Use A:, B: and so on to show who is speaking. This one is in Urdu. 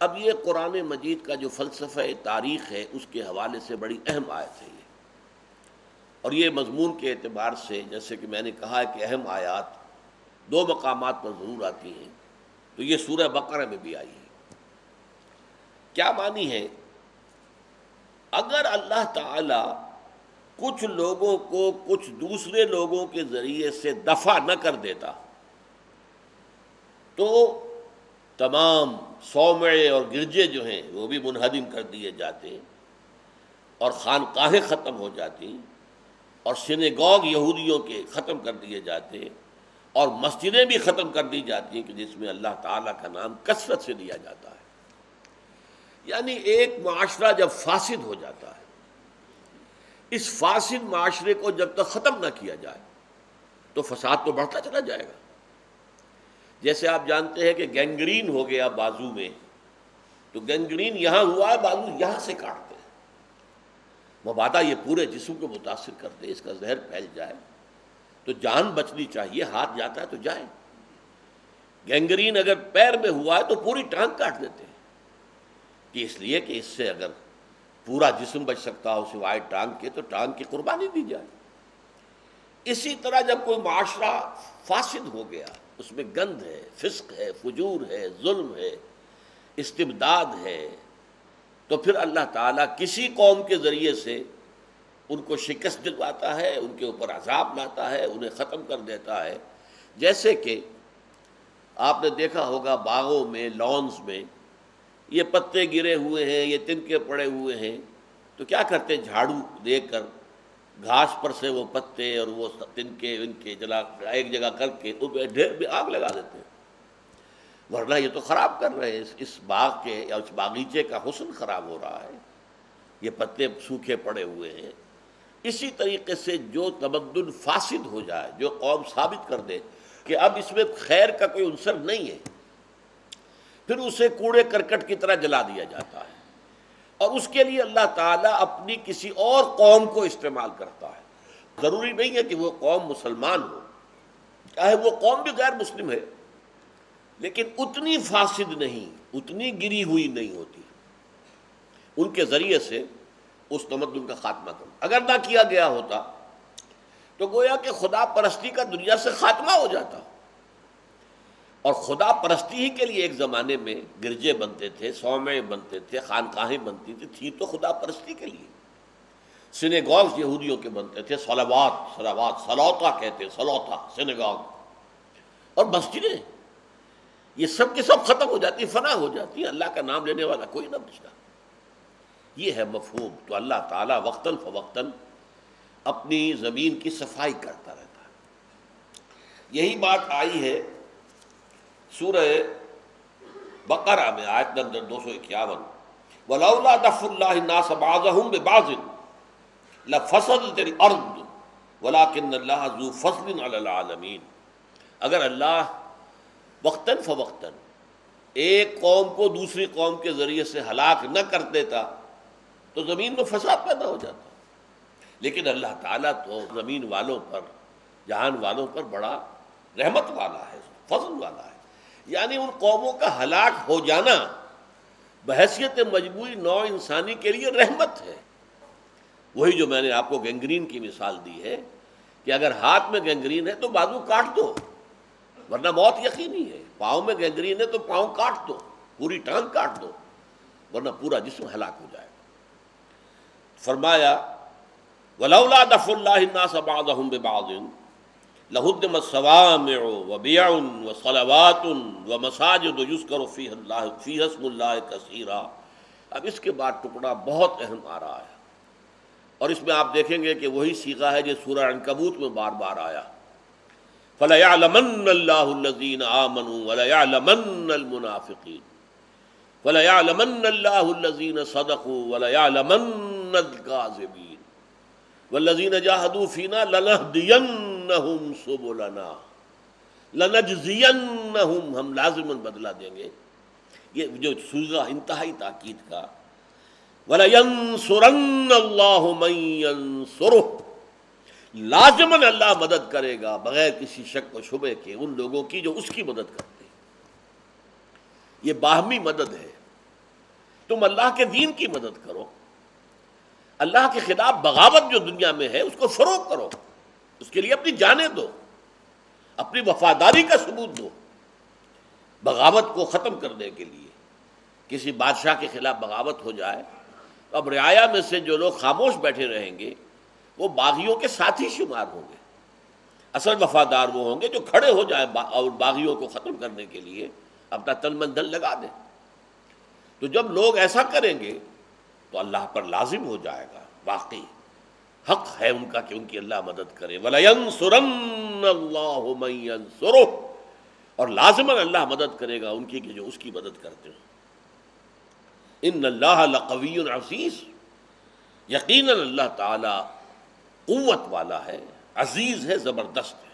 A: اب یہ قرآن مجید کا جو فلسفہ تاریخ ہے اس کے حوالے سے بڑی اہم آیت ہے یہ، اور یہ مضمون کے اعتبار سے جیسے کہ میں نے کہا ہے کہ اہم آیات دو مقامات پر ضرور آتی ہیں، تو یہ سورہ بقرہ میں بھی آئی ہے۔ کیا معنی ہے؟ اگر اللہ تعالی کچھ لوگوں کو کچھ دوسرے لوگوں کے ذریعے سے دفع نہ کر دیتا تو تمام صومعے اور گرجے جو ہیں وہ بھی منہدم کر دیے جاتے، اور خانقاہیں ختم ہو جاتی، اور سینیگوگ یہودیوں کے ختم کر دیے جاتے، اور مسجدیں بھی ختم کر دی جاتی ہیں کہ جس میں اللہ تعالیٰ کا نام کثرت سے لیا جاتا ہے۔ یعنی ایک معاشرہ جب فاسد ہو جاتا ہے، اس فاسد معاشرے کو جب تک ختم نہ کیا جائے تو فساد تو بڑھتا چلا جائے گا۔ جیسے آپ جانتے ہیں کہ گینگرین ہو گیا بازو میں، تو گینگرین یہاں ہوا ہے، بازو یہاں سے کاٹتے ہیں، مبادا یہ پورے جسم کو متاثر کرتے، اس کا زہر پھیل جائے تو جان بچنی چاہیے، ہاتھ جاتا ہے تو جائے۔ گینگرین اگر پیر میں ہوا ہے تو پوری ٹانگ کاٹ دیتے ہیں، کہ اس لیے کہ اس سے اگر پورا جسم بچ سکتا ہو سوائے ٹانگ کے تو ٹانگ کی قربانی دی جائے۔ اسی طرح جب کوئی معاشرہ فاسد ہو گیا، اس میں گند ہے، فسق ہے، فجور ہے، ظلم ہے، استبداد ہے، تو پھر اللہ تعالیٰ کسی قوم کے ذریعے سے ان کو شکست دلواتا ہے، ان کے اوپر عذاب لاتا ہے، انہیں ختم کر دیتا ہے۔ جیسے کہ آپ نے دیکھا ہوگا باغوں میں، لانز میں یہ پتے گرے ہوئے ہیں، یہ تنکے پڑے ہوئے ہیں، تو کیا کرتے ہیں؟ جھاڑو دے کر گھاس پر سے وہ پتے اور وہ تنکے ان کے جلا ایک جگہ کر کے ان پہ ڈھیر بھی آگ لگا دیتے ہیں، ورنہ یہ تو خراب کر رہے ہیں، اس باغ کے یا اس باغیچے کا حسن خراب ہو رہا ہے، یہ پتے سوکھے پڑے ہوئے ہیں۔ اسی طریقے سے جو تمدن فاسد ہو جائے، جو قوم ثابت کر دے کہ اب اس میں خیر کا کوئی عنصر نہیں ہے، پھر اسے کوڑے کرکٹ کی طرح جلا دیا جاتا ہے، اور اس کے لیے اللہ تعالیٰ اپنی کسی اور قوم کو استعمال کرتا ہے۔ ضروری نہیں ہے کہ وہ قوم مسلمان ہو، چاہے وہ قوم بھی غیر مسلم ہے، لیکن اتنی فاسد نہیں، اتنی گری ہوئی نہیں ہوتی، ان کے ذریعے سے اس تمدن کا خاتمہ کرنا۔ اگر نہ کیا گیا ہوتا تو گویا کہ خدا پرستی کا دنیا سے خاتمہ ہو جاتا، اور خدا پرستی ہی کے لیے ایک زمانے میں گرجے بنتے تھے، صومعے بنتے تھے، خانقاہیں بنتی تھی تو خدا پرستی کے لیے۔ سینیگوگز یہودیوں کے بنتے تھے، صلوات سلوتا کہتے، سلوتا سینیگوگ، اور مسجدیں یہ سب کے سب ختم ہو جاتی، فنا ہو جاتی، اللہ کا نام لینے والا کوئی نہ بچتا۔ یہ ہے مفہوم۔ تو اللہ تعالیٰ وقتاً فوقتاً اپنی زمین کی صفائی کرتا رہتا ہے۔ یہی بات آئی ہے سورہ بقرہ میں، آیت نمبر 251، وَلَوْلَا دَفْعُ اللَّهِ النَّاسَ بَعْضَهُم بِبَعْضٍ لَفَسَدَتِ الْأَرْضُ وَلَٰكِنَّ اللَّهَ ذُو فَضْلٍ عَلَى الْعَالَمِينَ۔ اگر اللہ وقتاً فوقتاً ایک قوم کو دوسری قوم کے ذریعے سے ہلاک نہ کر دیتا تو زمین میں فساد پیدا ہو جاتا، لیکن اللہ تعالیٰ تو زمین والوں پر، جہان والوں پر بڑا رحمت والا ہے، فضل والا ہے۔ یعنی ان قوموں کا ہلاک ہو جانا بحیثیت مجموعی نوع انسانی کے لیے رحمت ہے۔ وہی جو میں نے آپ کو گینگرین کی مثال دی ہے کہ اگر ہاتھ میں گینگرین ہے تو بازو کاٹ دو، ورنہ موت یقینی ہے۔ پاؤں میں گینگرین ہے تو پاؤں کاٹ دو، پوری ٹانگ کاٹ دو، ورنہ پورا جسم ہلاک ہو جائے گا۔ فرمایا وَلَوْلَا دَفْعُ اللَّهِ النَّاسَ بَعْضَهُم بِبَعْضٍ لَهُدِّمَتْ صَوَامِعُ وَبِيَعٌ وَصَلَوَاتٌ وَمَسَاجِدُ يُذْكَرُ فِيهَا اسْمُ اللَّهِ كَثِيرًا۔ اب اس کے بعد ٹکڑا بہت اہم آ رہا ہے، اور اس میں آپ دیکھیں گے کہ وہی صیغہ ہے جو سورہ عنکبوت میں بار بار آیا، فَلَيَعْلَمَنَّ اللَّهُ الَّذِينَ آمَنُوا وَلَيَعْلَمَنَّ الْمُنَافِقِينَ وَلَيَعْلَمَنَّ اللَّهُ الَّذِينَ صَدَقُوا وَلَيَعْلَمَنَّ الْكَاذِبِينَ وَالَّذِينَ جَاهَدُوا فِينَا لَنَهْدِيَنَّهُمْ سُبُلَنَا لَنَجْزِيَنَّهُمْ، ہم لازماً بدلہ دیں گے۔ یہ جو صیغہ انتہائی تاکید کا، وَلَيَنْصُرَنَّ اللَّهُ مَن يَنْصُرُهُ، لازماً اللہ مدد کرے گا بغیر کسی شک و شبہ کے ان لوگوں کی جو اس کی مدد کرتے ہیں۔ یہ باہمی مدد ہے، تم اللہ کے دین کی مدد کرو، اللہ کے خلاف بغاوت جو دنیا میں ہے اس کو فروغ کرو، اس کے لیے اپنی جانیں دو، اپنی وفاداری کا ثبوت دو، بغاوت کو ختم کرنے کے لیے۔ کسی بادشاہ کے خلاف بغاوت ہو جائے تو اب رعایا میں سے جو لوگ خاموش بیٹھے رہیں گے وہ باغیوں کے ساتھی شمار ہوں گے، اصل وفادار وہ ہوں گے جو کھڑے ہو جائیں اور باغیوں کو ختم کرنے کے لیے اپنا تن من دھن لگا دیں۔ تو جب لوگ ایسا کریں گے تو اللہ پر لازم ہو جائے گا، واقعی حق ہے ان کا کہ ان کی اللہ مدد کرے، وَلَيَنْصُرَنَّ اللَّهُ مَن يَنْصُرُهُ، اور لازماً اللہ مدد کرے گا ان کی کہ جو اس کی مدد کرتے ہیں۔ ان اللہ لقوی عزیز، یقیناً اللہ تعالی قوت والا ہے، عزیز ہے، زبردست ہے۔